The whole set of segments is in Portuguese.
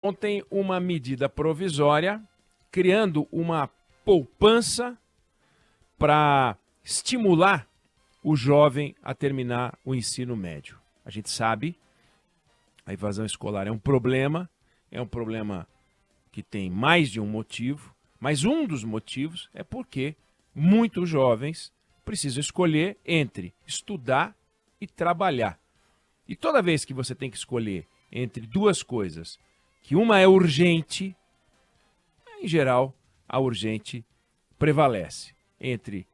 ontem uma medida provisória criando uma poupança para estimular o jovem a terminar o ensino médio. A gente sabe, a evasão escolar é um problema que tem mais de um motivo, mas um dos motivos é porque muitos jovens precisam escolher entre estudar e trabalhar. E toda vez que você tem que escolher entre duas coisas, que uma é urgente, em geral, a urgente prevalece entre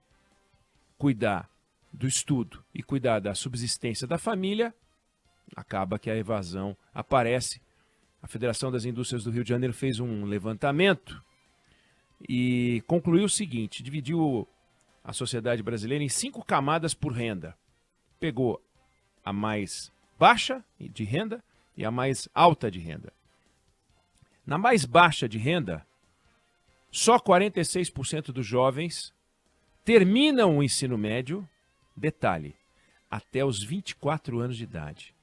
cuidar do estudo e cuidar da subsistência da família, acaba que a evasão aparece. A Federação das Indústrias do Rio de Janeiro fez um levantamento e concluiu o seguinte: dividiu a sociedade brasileira em 5 camadas por renda. Pegou a mais baixa de renda e a mais alta de renda. Na mais baixa de renda, só 46% dos jovens terminam o ensino médio, detalhe, até os 24 anos de idade.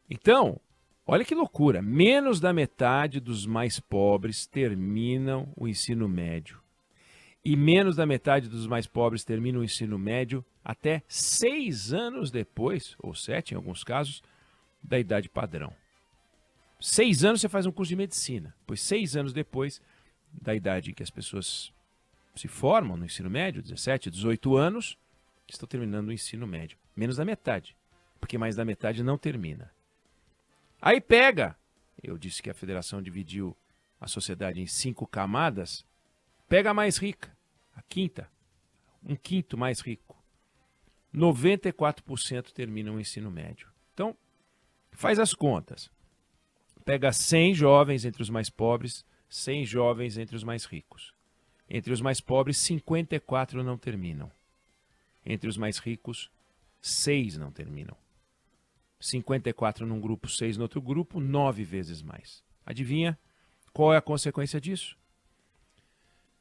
Então, olha que loucura, menos da metade dos mais pobres terminam o ensino médio. E menos da metade dos mais pobres terminam o ensino médio até 6 anos depois, ou 7 em alguns casos, da idade padrão. 6 anos você faz um curso de medicina, pois 6 anos depois da idade em que as pessoas se formam no ensino médio, 17, 18 anos, estão terminando o ensino médio. Menos da metade, porque mais da metade não termina. Aí pega, eu disse que a federação dividiu a sociedade em 5 camadas, pega a mais rica, a quinta, um quinto mais rico. 94% terminam o ensino médio. Então, faz as contas. Pega 100 jovens entre os mais pobres, 100 jovens entre os mais ricos. Entre os mais pobres, 54 não terminam. Entre os mais ricos, 6 não terminam. 54 num grupo, 6 no outro grupo, 9 vezes mais. Adivinha qual é a consequência disso?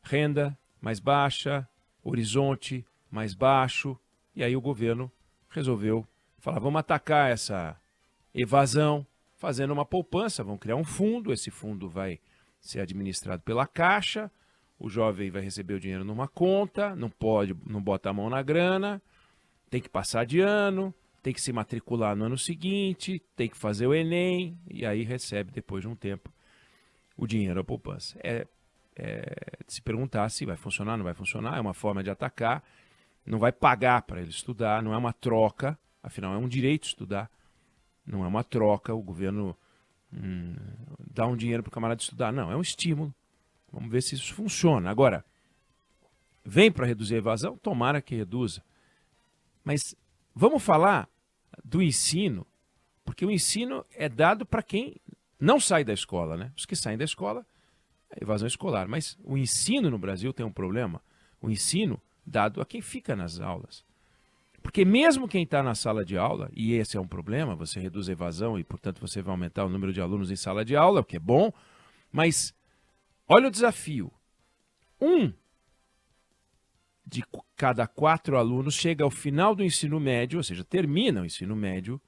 Renda mais baixa, horizonte mais baixo, e aí o governo resolveu falar, vamos atacar essa evasão fazendo uma poupança, vão criar um fundo, esse fundo vai ser administrado pela Caixa, o jovem vai receber o dinheiro numa conta, não bota a mão na grana, tem que passar de ano, tem que se matricular no ano seguinte, tem que fazer o Enem, e aí recebe, depois de um tempo, o dinheiro da poupança. É de se perguntar se vai funcionar, não vai funcionar, é uma forma de atacar, não vai pagar para ele estudar, não é uma troca, afinal é um direito estudar, não é uma troca, o governo dá um dinheiro para o camarada estudar, não, é um estímulo. Vamos ver se isso funciona. Agora, vem para reduzir a evasão? Tomara que reduza. Mas vamos falar do ensino, porque o ensino é dado para quem não sai da escola, né? Os que saem da escola, é evasão escolar. Mas o ensino no Brasil tem um problema. O ensino dado a quem fica nas aulas. Porque mesmo quem está na sala de aula, e esse é um problema, você reduz a evasão e, portanto, você vai aumentar o número de alunos em sala de aula, o que é bom, mas olha o desafio. 1 de cada 4 alunos chega ao final do ensino médio, ou seja, termina o ensino médio,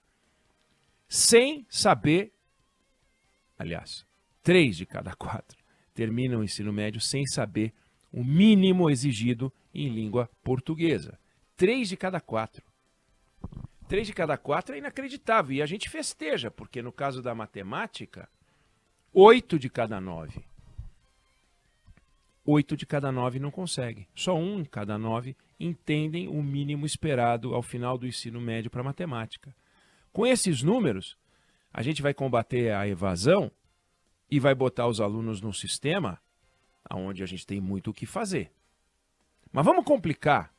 sem saber, aliás, 3 de cada 4 terminam o ensino médio sem saber o mínimo exigido em língua portuguesa. 3 de cada 4. 3 de cada 4 é inacreditável. E a gente festeja, porque no caso da matemática, 8 de cada 9. 8 de cada 9 não conseguem. Só 1 em cada 9 entendem o mínimo esperado ao final do ensino médio para matemática. Com esses números, a gente vai combater a evasão e vai botar os alunos num sistema onde a gente tem muito o que fazer. Mas vamos complicar.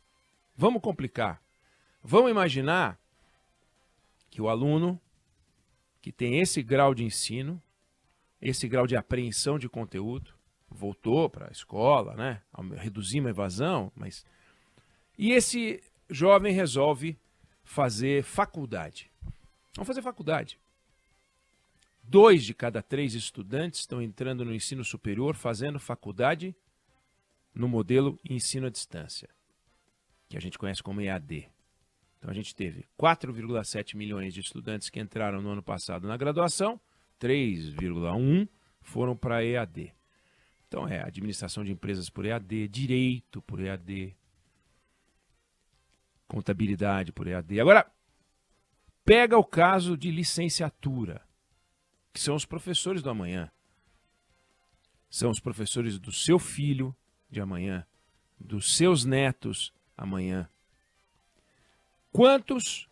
Vamos complicar. Vamos imaginar que o aluno que tem esse grau de ensino, esse grau de apreensão de conteúdo, voltou para a escola, né? Reduzimos a evasão, mas... E esse jovem resolve fazer faculdade. Vamos fazer faculdade. 2 de cada 3 estudantes estão entrando no ensino superior fazendo faculdade no modelo ensino à distância, que a gente conhece como EAD. Então a gente teve 4,7 milhões de estudantes que entraram no ano passado na graduação, 3,1 foram para EAD. Então administração de empresas por EAD, direito por EAD, contabilidade por EAD. Agora, pega o caso de licenciatura, que são os professores do amanhã. São os professores do seu filho de amanhã, dos seus netos amanhã. Quantos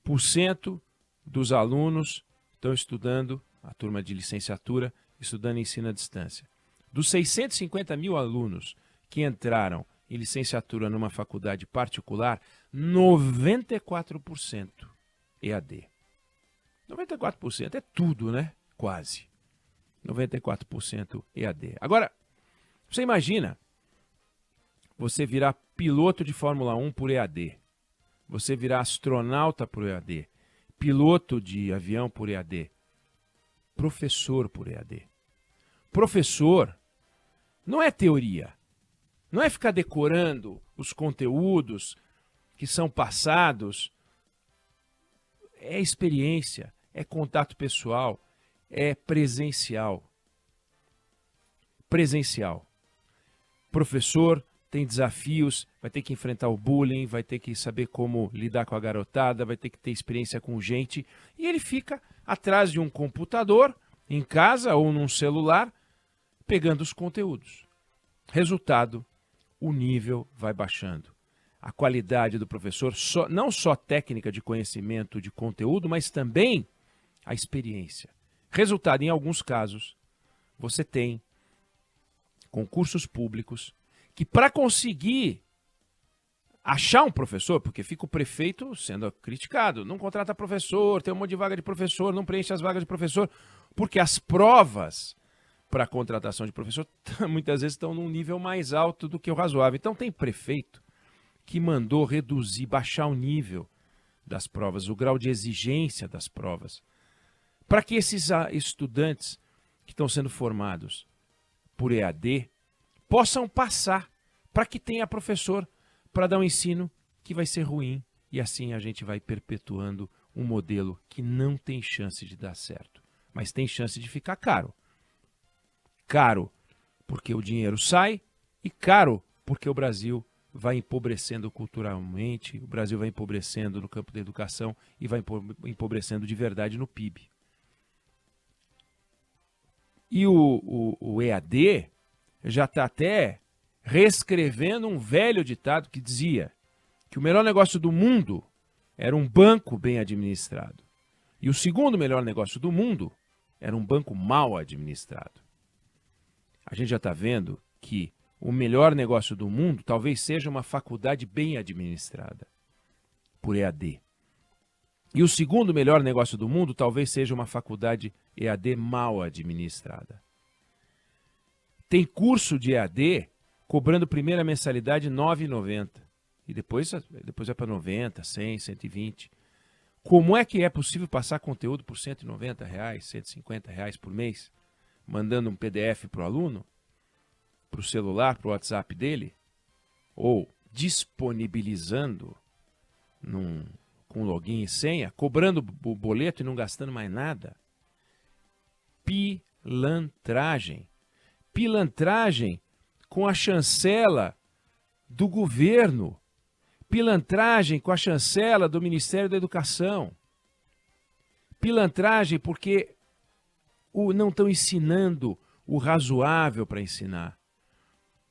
por cento dos alunos estão estudando, a turma de licenciatura, estudando ensino à distância? Dos 650 mil alunos que entraram em licenciatura numa faculdade particular, 94% EAD. 94% é tudo, né? Quase. 94% EAD. Agora, você imagina você virar piloto de Fórmula 1 por EAD, você virar astronauta por EAD, piloto de avião por EAD, professor por EAD. Professor não é teoria, não é ficar decorando os conteúdos que são passados, é experiência, é contato pessoal, é presencial. Presencial. Professor tem desafios, vai ter que enfrentar o bullying, vai ter que saber como lidar com a garotada, vai ter que ter experiência com gente, e ele fica atrás de um computador, em casa ou num celular, pegando os conteúdos. Resultado, o nível vai baixando. A qualidade do professor, não só técnica de conhecimento de conteúdo, mas também a experiência. Resultado, em alguns casos, você tem concursos públicos que, para conseguir achar um professor, porque fica o prefeito sendo criticado, não contrata professor, tem um monte de vaga de professor, não preenche as vagas de professor, porque as provas para a contratação de professor muitas vezes estão num nível mais alto do que o razoável. Então tem prefeito que mandou reduzir, baixar o nível das provas, o grau de exigência das provas, para que esses estudantes que estão sendo formados por EAD possam passar, para que tenha professor para dar um ensino que vai ser ruim, e assim a gente vai perpetuando um modelo que não tem chance de dar certo, mas tem chance de ficar caro. Caro porque o dinheiro sai e caro porque o Brasil vai empobrecendo culturalmente, o Brasil vai empobrecendo no campo da educação e vai empobrecendo de verdade no PIB. E o EAD já está até reescrevendo um velho ditado que dizia que o melhor negócio do mundo era um banco bem administrado. E o segundo melhor negócio do mundo era um banco mal administrado. A gente já está vendo que o melhor negócio do mundo talvez seja uma faculdade bem administrada, por EAD. E o segundo melhor negócio do mundo talvez seja uma faculdade EAD mal administrada. Tem curso de EAD cobrando primeira mensalidade R$ 9,90. E depois vai para 90, 100, 120. Como é que é possível passar conteúdo por R$ 190, R$ 150 por mês? Mandando um PDF para o aluno, para o celular, para o WhatsApp dele, ou disponibilizando com login e senha, cobrando o boleto e não gastando mais nada. Pilantragem. Pilantragem com a chancela do governo. Pilantragem com a chancela do Ministério da Educação. Pilantragem porque não estão ensinando o razoável para ensinar.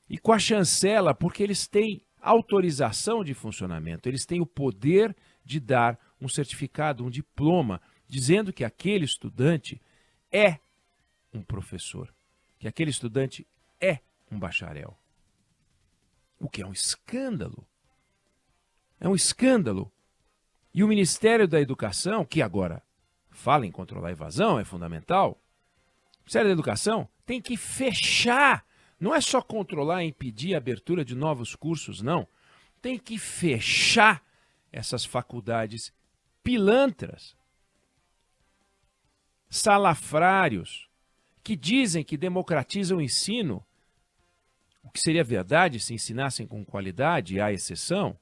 E com a chancela porque eles têm autorização de funcionamento, eles têm o poder de dar um certificado, um diploma, dizendo que aquele estudante é um professor, que aquele estudante é um bacharel. O que é um escândalo. É um escândalo. E o Ministério da Educação, que agora fala em controlar a evasão, é fundamental, o Ministério da Educação tem que fechar, não é só controlar e impedir a abertura de novos cursos, não. Tem que fechar essas faculdades pilantras, salafrários, que dizem que democratizam o ensino, o que seria verdade se ensinassem com qualidade, há exceção,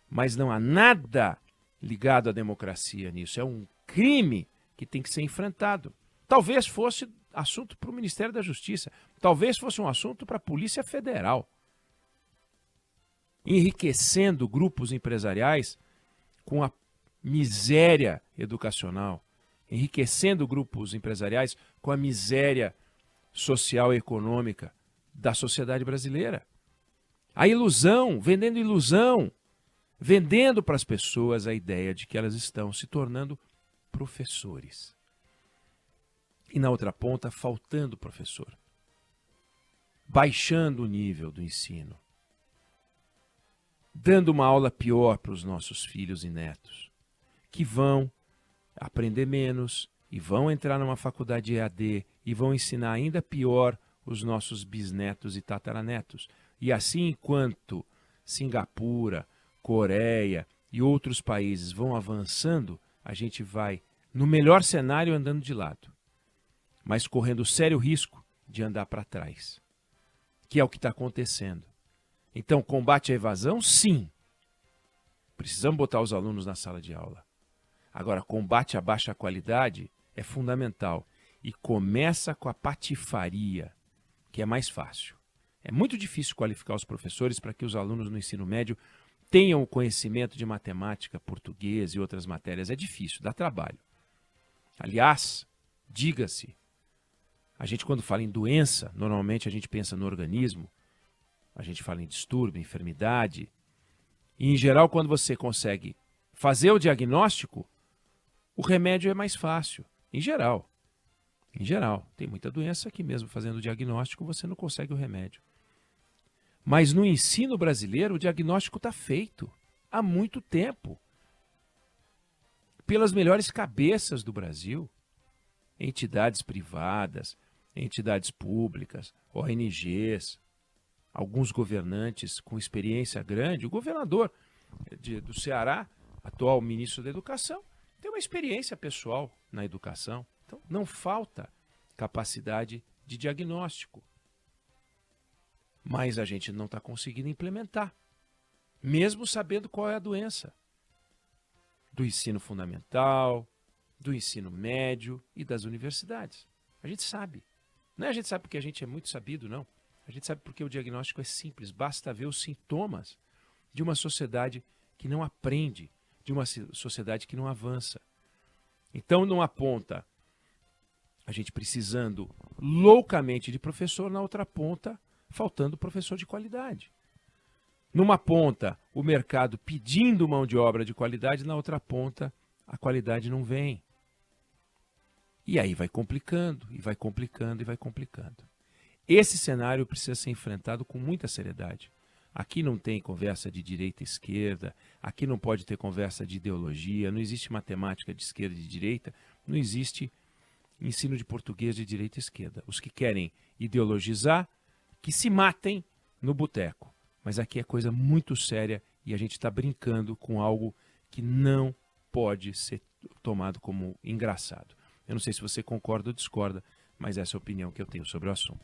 mas não há nada ligado à democracia nisso. É um crime que tem que ser enfrentado. Talvez fosse assunto para o Ministério da Justiça. Talvez fosse um assunto para a Polícia Federal. Enriquecendo grupos empresariais com a miséria educacional. Enriquecendo grupos empresariais com a miséria social e econômica da sociedade brasileira. A ilusão, vendendo para as pessoas a ideia de que elas estão se tornando professores. E na outra ponta, faltando professor. Baixando o nível do ensino. Dando uma aula pior para os nossos filhos e netos, que vão aprender menos e vão entrar numa faculdade EAD e vão ensinar ainda pior os nossos bisnetos e tataranetos. E assim, enquanto Singapura, Coreia e outros países vão avançando, a gente vai, no melhor cenário, andando de lado, mas correndo sério risco de andar para trás, que é o que está acontecendo. Então, combate à evasão, sim. Precisamos botar os alunos na sala de aula. Agora, combate à baixa qualidade é fundamental. E começa com a patifaria, que é mais fácil. É muito difícil qualificar os professores para que os alunos no ensino médio tenham o conhecimento de matemática, português e outras matérias. É difícil, dá trabalho. Aliás, diga-se, a gente quando fala em doença, normalmente a gente pensa no organismo, a gente fala em distúrbio, enfermidade. E, em geral, quando você consegue fazer o diagnóstico, o remédio é mais fácil. Em geral. Em geral. Tem muita doença que mesmo fazendo o diagnóstico você não consegue o remédio. Mas no ensino brasileiro o diagnóstico está feito há muito tempo. Pelas melhores cabeças do Brasil. Entidades privadas, entidades públicas, ONGs, alguns governantes com experiência grande. O governador do Ceará, atual ministro da Educação, tem uma experiência pessoal na educação. Então, não falta capacidade de diagnóstico. Mas a gente não está conseguindo implementar, mesmo sabendo qual é a doença. Do ensino fundamental, do ensino médio e das universidades. A gente sabe. Não é a gente sabe porque a gente é muito sabido, não. A gente sabe porque o diagnóstico é simples. Basta ver os sintomas de uma sociedade que não aprende, de uma sociedade que não avança. Então, numa ponta, a gente precisando loucamente de professor, na outra ponta, faltando professor de qualidade. Numa ponta, o mercado pedindo mão de obra de qualidade, na outra ponta, a qualidade não vem. E aí vai complicando, e vai complicando, e vai complicando. Esse cenário precisa ser enfrentado com muita seriedade. Aqui não tem conversa de direita e esquerda, aqui não pode ter conversa de ideologia, não existe matemática de esquerda e de direita, não existe ensino de português de direita e esquerda. Os que querem ideologizar, que se matem no boteco. Mas aqui é coisa muito séria e a gente está brincando com algo que não pode ser tomado como engraçado. Eu não sei se você concorda ou discorda, mas essa é a opinião que eu tenho sobre o assunto.